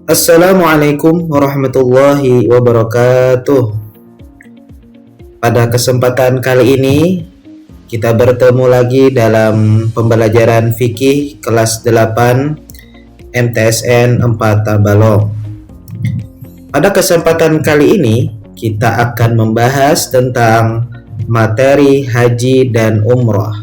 Assalamualaikum warahmatullahi wabarakatuh. Pada kesempatan kali ini kita bertemu lagi dalam pembelajaran fikih kelas 8 MTSN 4 Tabalong. Pada kesempatan kali ini kita akan membahas tentang materi haji dan umrah.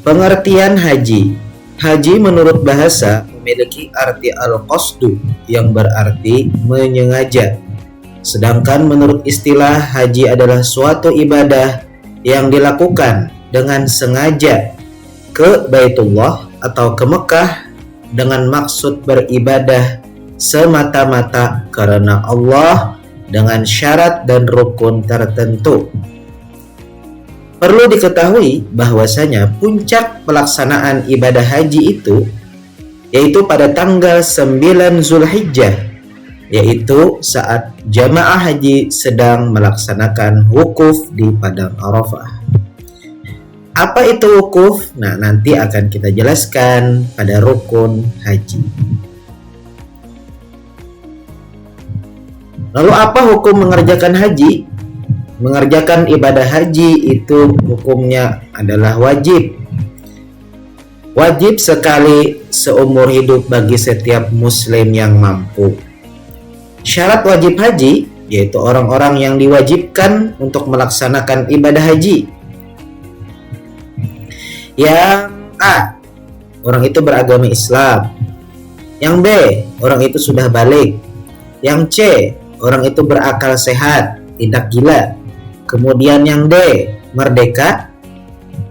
Pengertian haji. Haji menurut bahasa memiliki arti al-qasdu yang berarti menyengaja. Sedangkan menurut istilah haji adalah suatu ibadah yang dilakukan dengan sengaja ke Baitullah atau ke Mekah dengan maksud beribadah semata-mata karena Allah dengan syarat dan rukun tertentu. Perlu diketahui bahwasanya puncak pelaksanaan ibadah haji itu yaitu pada tanggal 9 Zulhijjah, yaitu saat jamaah haji sedang melaksanakan wukuf di Padang Arafah. Apa itu wukuf? Nah, nanti akan kita jelaskan pada rukun haji. Lalu apa hukum mengerjakan haji? Mengerjakan ibadah haji itu hukumnya adalah wajib. Wajib sekali seumur hidup bagi setiap muslim yang mampu. Syarat wajib haji yaitu orang-orang yang diwajibkan untuk melaksanakan ibadah haji. Yang A, orang itu beragama Islam. Yang B, orang itu sudah balik. Yang C, orang itu berakal sehat, tidak gila. Kemudian yang D, merdeka.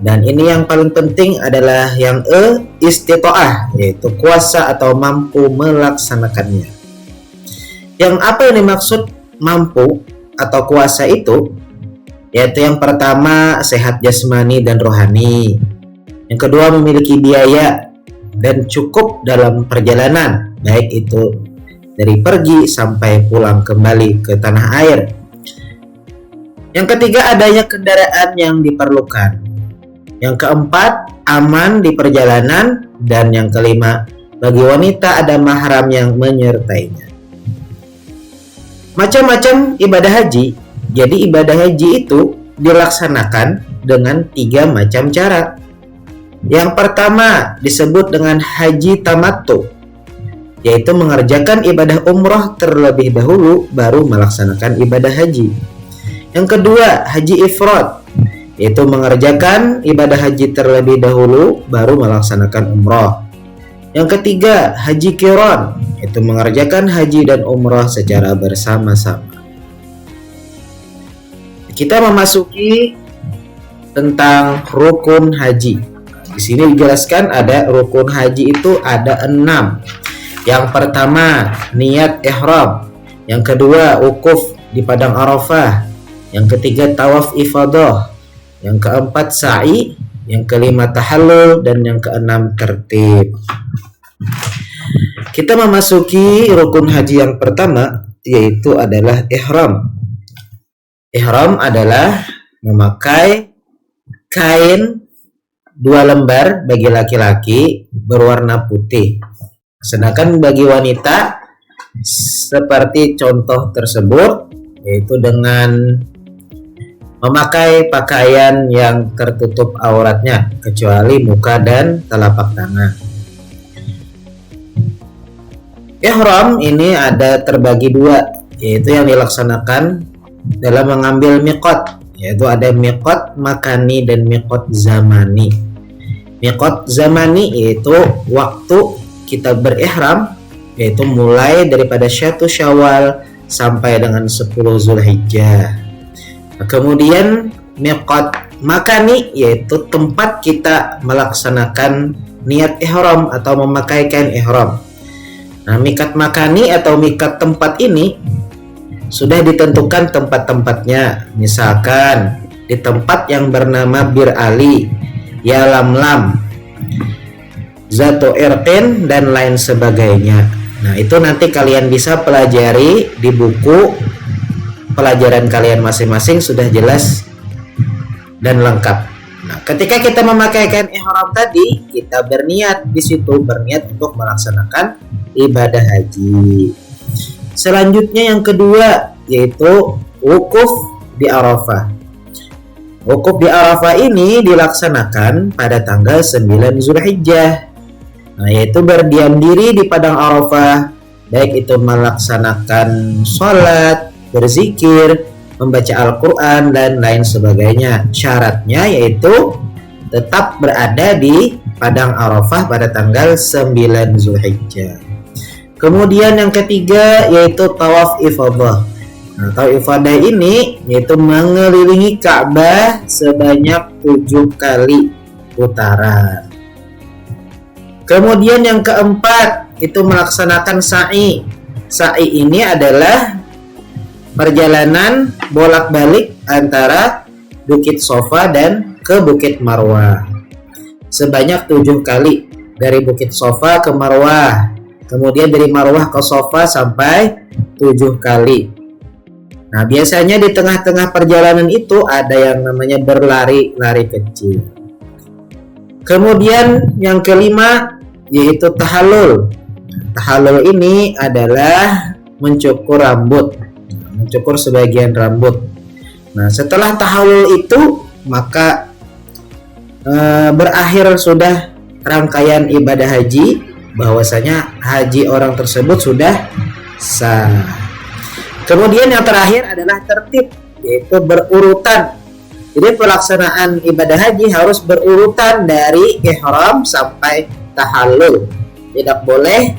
Dan ini yang paling penting adalah yang E, istitoah, yaitu kuasa atau mampu melaksanakannya. Yang apa yang dimaksud mampu atau kuasa itu? Yaitu yang pertama sehat jasmani dan rohani. Yang kedua memiliki biaya dan cukup dalam perjalanan, baik itu dari pergi sampai pulang kembali ke tanah air. Yang ketiga adanya kendaraan yang diperlukan. Yang keempat aman di perjalanan. Dan yang kelima bagi wanita ada mahram yang menyertainya. Macam-macam ibadah haji. Jadi ibadah haji itu dilaksanakan dengan 3 macam cara. Yang pertama disebut dengan haji tamattu, yaitu mengerjakan ibadah umrah terlebih dahulu baru melaksanakan ibadah haji. Yang kedua, haji ifrad, yaitu mengerjakan ibadah haji terlebih dahulu baru melaksanakan umrah. Yang ketiga, haji qiran, yaitu mengerjakan haji dan umrah secara bersama-sama. Kita memasuki tentang rukun haji. Di sini dijelaskan ada rukun haji itu ada 6. Yang pertama, niat ihram. Yang kedua, wukuf di Padang Arafah. Yang ketiga, tawaf ifadah. Yang keempat, sa'i. Yang kelima, tahallul. Dan yang keenam, tertib. Kita memasuki rukun haji yang pertama, yaitu adalah ihram. Ihram adalah memakai kain 2 lembar bagi laki-laki berwarna putih. Sedangkan bagi wanita seperti contoh tersebut, yaitu dengan memakai pakaian yang tertutup auratnya kecuali muka dan telapak tangan. Ihram ini ada terbagi 2, yaitu yang dilaksanakan dalam mengambil miqat, yaitu ada miqat makani dan miqat zamani. Miqat zamani yaitu waktu kita berihram, yaitu mulai daripada 1 Syawal sampai dengan 10 Zulhijjah. Kemudian miqat makani yaitu tempat kita melaksanakan niat ihram atau memakai kain ihram. Nah, miqat makani atau miqat tempat ini sudah ditentukan tempat-tempatnya. Misalkan di tempat yang bernama Bir Ali, Yalamlam, Zatu Irqin dan lain sebagainya. Nah, itu nanti kalian bisa pelajari di buku pelajaran kalian masing-masing, sudah jelas dan lengkap. Nah, ketika kita memakai kain ihram tadi, kita berniat di situ, berniat untuk melaksanakan ibadah haji. Selanjutnya yang kedua yaitu wukuf di Arafah. Wukuf di Arafah ini dilaksanakan pada tanggal 9 Zulhijjah. Nah, yaitu berdiam diri di padang Arafah, baik itu melaksanakan sholat, berzikir, membaca Al-Quran, dan lain sebagainya. Syaratnya yaitu tetap berada di padang Arafah pada tanggal 9 Zulhijjah. Kemudian yang ketiga yaitu tawaf ifadah. Nah, tawaf ifadah ini yaitu mengelilingi Ka'bah sebanyak 7 kali putaran. Kemudian yang keempat itu melaksanakan sa'i. Sa'i ini adalah perjalanan bolak-balik antara Bukit Sofa dan ke Bukit Marwah sebanyak 7 kali, dari Bukit Sofa ke Marwah, kemudian dari Marwah ke Sofa sampai 7 kali. Nah, biasanya di tengah-tengah perjalanan itu ada yang namanya berlari-lari kecil. Kemudian yang kelima yaitu tahallul. Tahallul ini adalah mencukur rambut, mencukur sebagian rambut. Nah, setelah tahallul itu maka berakhir sudah rangkaian ibadah haji, bahwasanya haji orang tersebut sudah sah. Kemudian yang terakhir adalah tertib, yaitu berurutan. Jadi pelaksanaan ibadah haji harus berurutan dari ihram sampai tahallul. Tidak boleh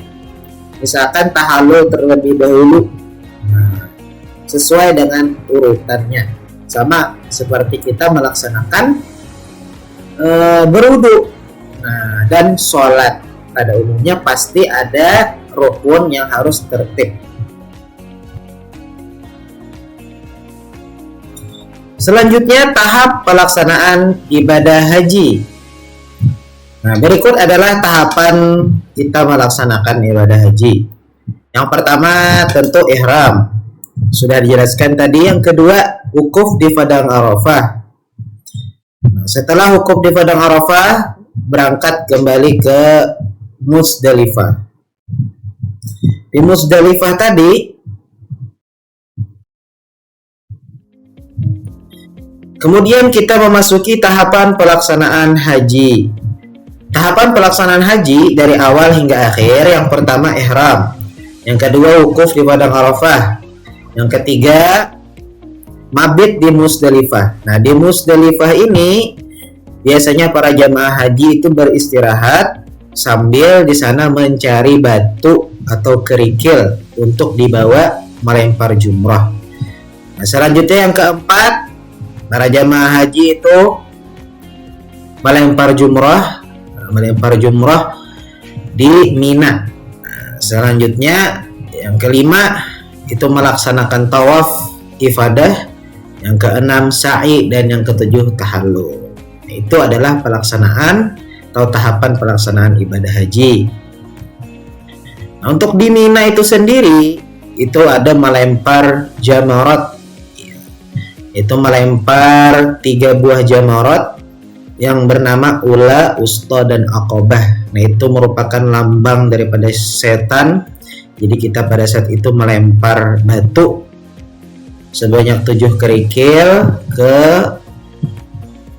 misalkan tahallul terlebih dahulu. Nah, sesuai dengan urutannya, sama seperti kita melaksanakan berwudu. Nah, dan sholat pada umumnya pasti ada rukun yang harus tertib. Selanjutnya tahap pelaksanaan ibadah haji. Nah, berikut adalah tahapan kita melaksanakan ibadah haji. Yang pertama tentu ihram, sudah dijelaskan tadi. Yang kedua wukuf di padang Arafah. Nah, setelah wukuf di padang Arafah, berangkat kembali ke Musdalifah. Di Musdalifah tadi kemudian kita memasuki tahapan pelaksanaan haji. Tahapan pelaksanaan haji dari awal hingga akhir, yang pertama ihram, yang kedua wukuf di padang Arafah, yang ketiga mabit di Musdalifah. Nah, di Musdalifah ini biasanya para jamaah haji itu beristirahat sambil di sana mencari batu atau kerikil untuk dibawa melempar jumrah. Nah, selanjutnya yang keempat, para jamaah haji itu melempar jumrah di Mina. Nah, selanjutnya yang kelima itu melaksanakan tawaf ifadah, yang keenam sa'i, dan yang ketujuh tahallul. Itu adalah pelaksanaan atau tahapan pelaksanaan ibadah haji. Nah, untuk di Mina itu sendiri itu ada melempar jamarat. Itu melempar 3 buah jamarat yang bernama Ula, Usta, dan Aqobah. Nah, itu merupakan lambang daripada setan. Jadi kita pada saat itu melempar batu sebanyak 7 kerikil ke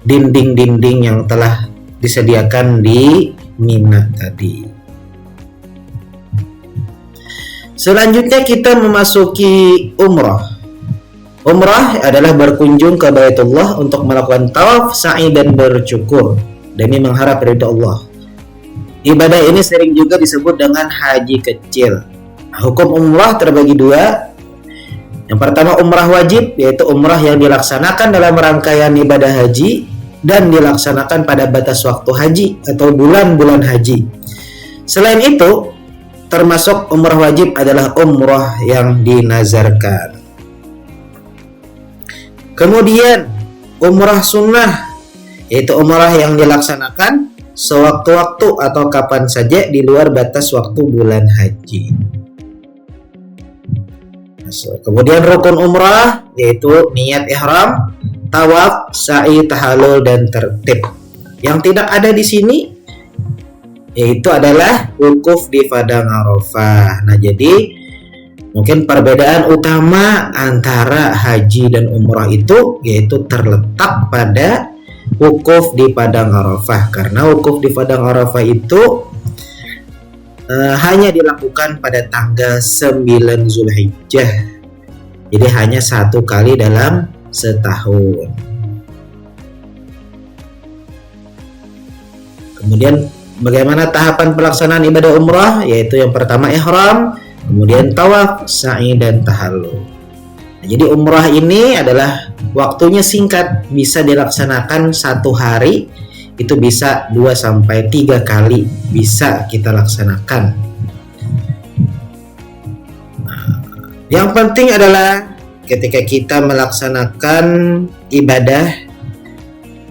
dinding-dinding yang telah disediakan di Mina tadi. Selanjutnya kita memasuki umrah. Umrah adalah berkunjung ke Baitullah untuk melakukan tawaf, sa'i, dan bercukur demi mengharap ridha Allah. Ibadah ini sering juga disebut dengan haji kecil. Hukum umrah terbagi 2. Yang pertama umrah wajib, yaitu umrah yang dilaksanakan dalam rangkaian ibadah haji dan dilaksanakan pada batas waktu haji atau bulan-bulan haji. Selain itu, termasuk umrah wajib adalah umrah yang dinazarkan. Kemudian umrah sunnah, yaitu umrah yang dilaksanakan sewaktu-waktu atau kapan saja di luar batas waktu bulan haji. Kemudian rukun umrah yaitu niat ihram, tawaf, sa'i, tahallul, dan tertib. Yang tidak ada di sini yaitu adalah wukuf di padang Arafah. Nah, jadi mungkin perbedaan utama antara haji dan umrah itu yaitu terletak pada wukuf di padang Arafah. Karena wukuf di padang Arafah itu hanya dilakukan pada tanggal 9 Zulhijjah. Jadi hanya 1 kali dalam setahun. Kemudian bagaimana tahapan pelaksanaan ibadah umrah? Yaitu yang pertama ihram, kemudian tawaf, sa'i, dan tahallul. Nah, jadi umrah ini adalah waktunya singkat, bisa dilaksanakan 1 hari, itu bisa 2-3 kali bisa kita laksanakan. Nah, yang penting adalah ketika kita melaksanakan ibadah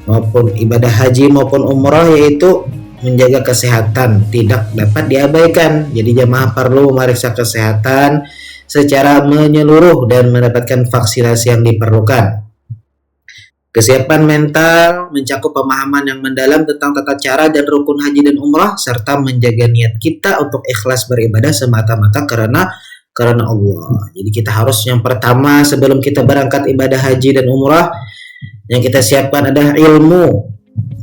maupun ibadah haji maupun umrah, yaitu menjaga kesehatan tidak dapat diabaikan. Jadi jemaah perlu memeriksa kesehatan secara menyeluruh dan mendapatkan vaksinasi yang diperlukan. Kesiapan mental mencakup pemahaman yang mendalam tentang tata cara dan rukun haji dan umrah, serta menjaga niat kita untuk ikhlas beribadah semata-mata karena Allah. Jadi kita harus yang pertama sebelum kita berangkat ibadah haji dan umrah, yang kita siapkan adalah ilmu.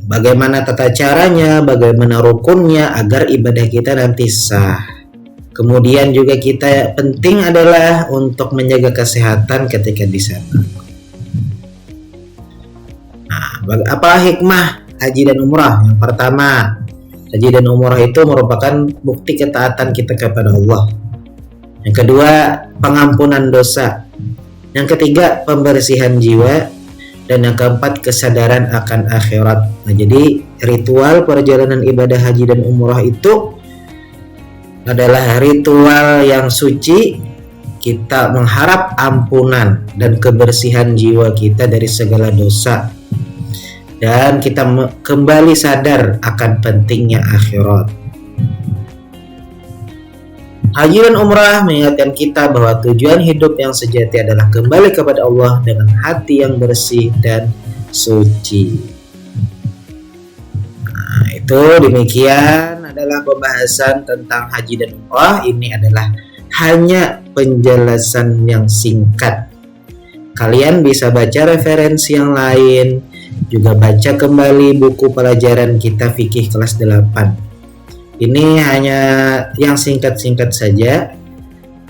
Bagaimana tata caranya, bagaimana rukunnya agar ibadah kita nanti sah. Kemudian juga kita penting adalah untuk menjaga kesehatan ketika di sana. Nah, apa hikmah haji dan umrah? Yang pertama, haji dan umrah itu merupakan bukti ketaatan kita kepada Allah. Yang kedua, pengampunan dosa. Yang ketiga, pembersihan jiwa. Dan yang keempat, kesadaran akan akhirat. Nah, jadi ritual perjalanan ibadah haji dan umrah itu adalah ritual yang suci. Kita mengharap ampunan dan kebersihan jiwa kita dari segala dosa. Dan kita kembali sadar akan pentingnya akhirat. Haji dan umrah mengingatkan kita bahwa tujuan hidup yang sejati adalah kembali kepada Allah dengan hati yang bersih dan suci. Nah, itu demikian adalah pembahasan tentang haji dan umrah. Ini adalah hanya penjelasan yang singkat. Kalian bisa baca referensi yang lain, juga baca kembali buku pelajaran kita fikih kelas 8. Ini hanya yang singkat-singkat saja,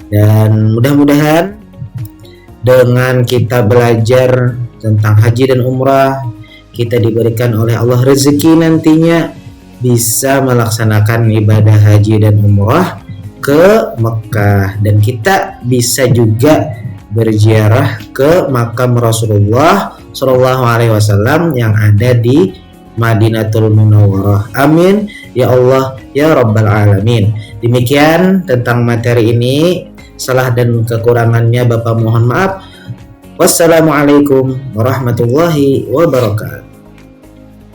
dan mudah-mudahan dengan kita belajar tentang haji dan umrah, kita diberikan oleh Allah rezeki nantinya bisa melaksanakan ibadah haji dan umrah ke Mekah, dan kita bisa juga berziarah ke makam Rasulullah Shallallahu Alaihi Wasallam yang ada di Madinatul Munawwarah. Amin ya Allah ya Rabbal Alamin. Demikian tentang materi ini. Salah dan kekurangannya Bapak mohon maaf. Wassalamualaikum warahmatullahi wabarakatuh.